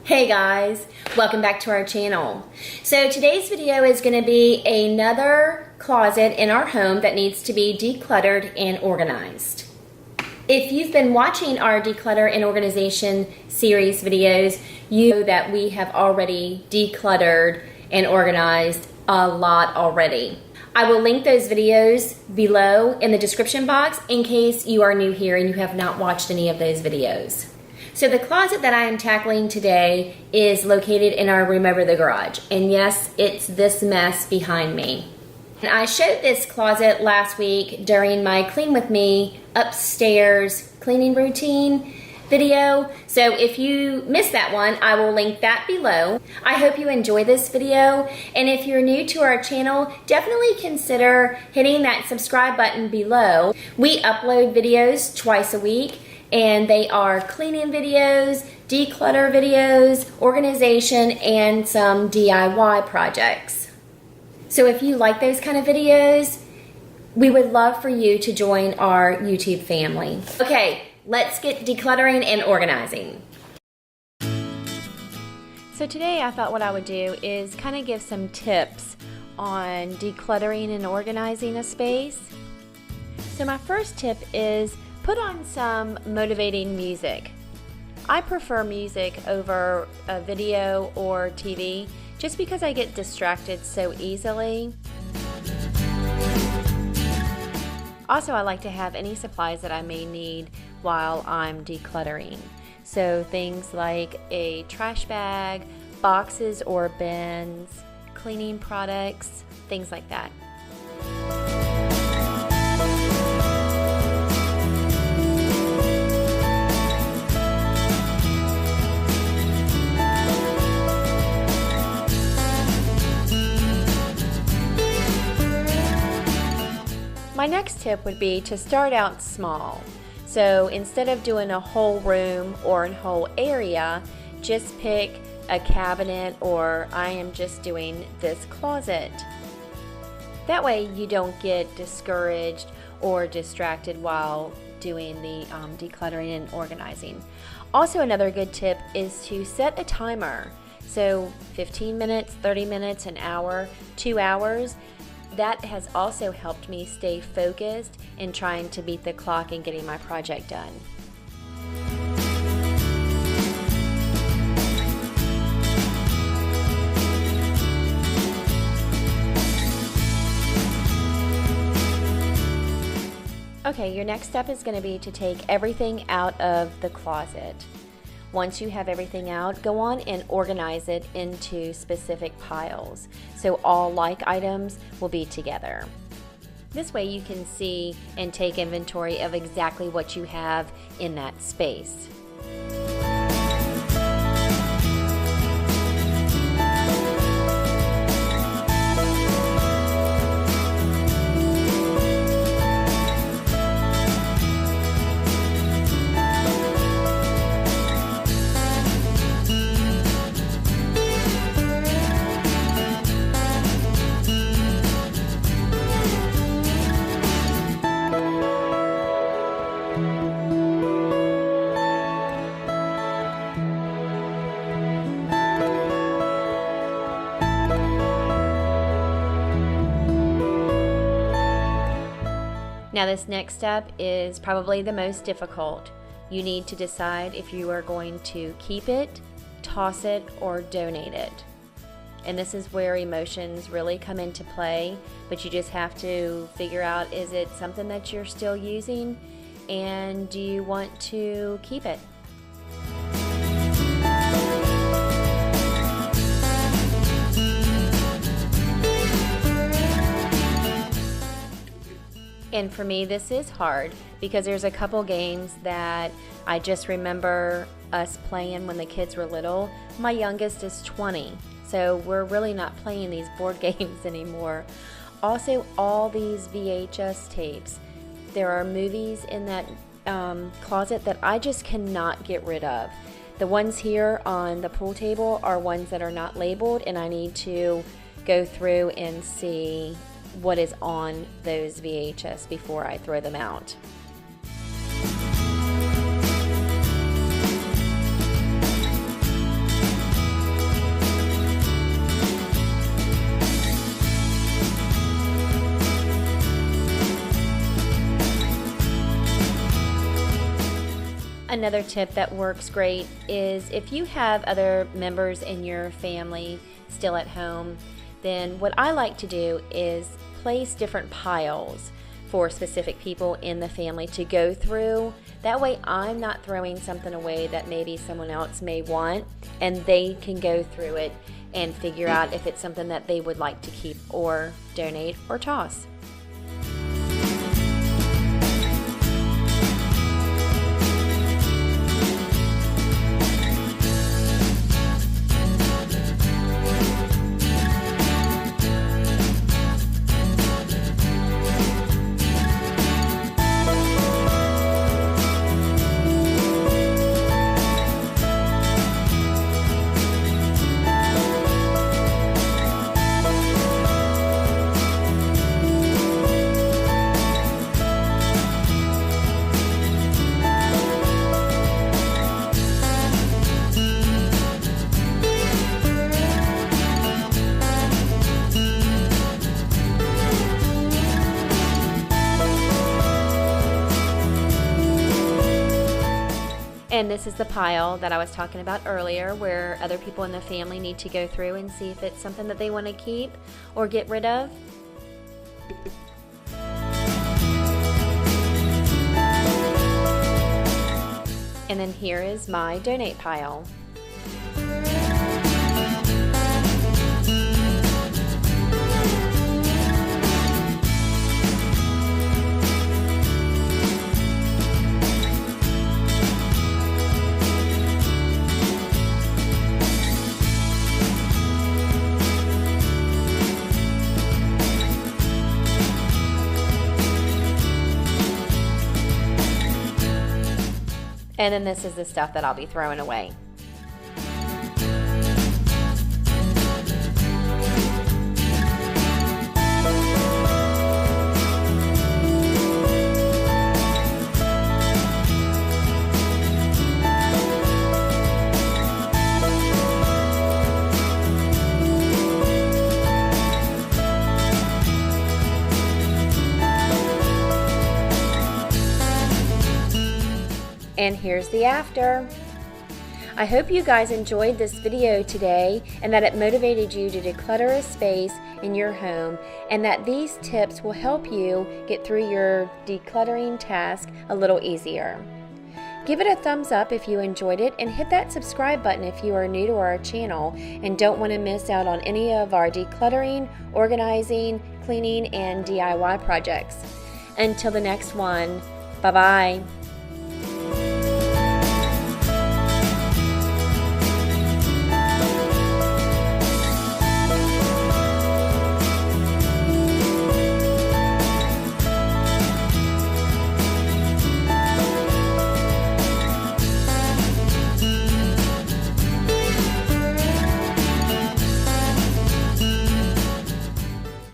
Hey guys, welcome back to our channel. So today's video is going to be another closet in our home that needs to be decluttered and organized. If you've been watching our declutter and organization series videos, you know that we have already decluttered and organized a lot already. I will link those videos below in the description box in case you are new here and you have not watched any of those videos. So the closet that I am tackling today is located in our room over the garage. And yes, it's this mess behind me. And I showed this closet last week during my Clean With Me upstairs cleaning routine video. So if you missed that one, I will link that below. I hope you enjoy this video. And if you're new to our channel, definitely consider hitting that subscribe button below. We upload videos twice a week. And they are cleaning videos, declutter videos, organization, and some DIY projects. So if you like those kind of videos, we would love for you to join our YouTube family. Okay, let's get decluttering and organizing. So today I thought what I would do is kind of give some tips on decluttering and organizing a space. So my first tip is put on some motivating music. I prefer music over a video or TV just because I get distracted so easily. Also, I like to have any supplies that I may need while I'm decluttering. So things like a trash bag, boxes or bins, cleaning products, things like that. My next tip would be to start out small. So instead of doing a whole room or a whole area, just pick a cabinet, or I am just doing this closet. That way you don't get discouraged or distracted while doing the decluttering and organizing. Also, another good tip is to set a timer. So 15 minutes, 30 minutes, an hour, 2 hours. That has also helped me stay focused in trying to beat the clock and getting my project done. Okay, your next step is going to be to take everything out of the closet. Once you have everything out, go on and organize it into specific piles. So all like items will be together. This way you can see and take inventory of exactly what you have in that space. Now this next step is probably the most difficult. You need to decide if you are going to keep it, toss it, or donate it. And this is where emotions really come into play, but you just have to figure out, is it something that you're still using, and do you want to keep it? And for me, this is hard because there's a couple games that I just remember us playing when the kids were little. My youngest is 20, so we're really not playing these board games anymore. Also, all these VHS tapes. There are movies in that closet that I just cannot get rid of. The ones here on the pool table are ones that are not labeled, and I need to go through and see what is on those VHS before I throw them out. Another tip that works great is if you have other members in your family still at home, then what I like to do is place different piles for specific people in the family to go through. That way I'm not throwing something away that maybe someone else may want, and they can go through it and figure out if it's something that they would like to keep or donate or toss. And this is the pile that I was talking about earlier, where other people in the family need to go through and see if it's something that they want to keep or get rid of. And then here is my donate pile. And then this is the stuff that I'll be throwing away. And here's the after. I hope you guys enjoyed this video today and that it motivated you to declutter a space in your home, and that these tips will help you get through your decluttering task a little easier. Give it a thumbs up if you enjoyed it, and hit that subscribe button if you are new to our channel and don't want to miss out on any of our decluttering, organizing, cleaning, and DIY projects. Until the next one, bye-bye.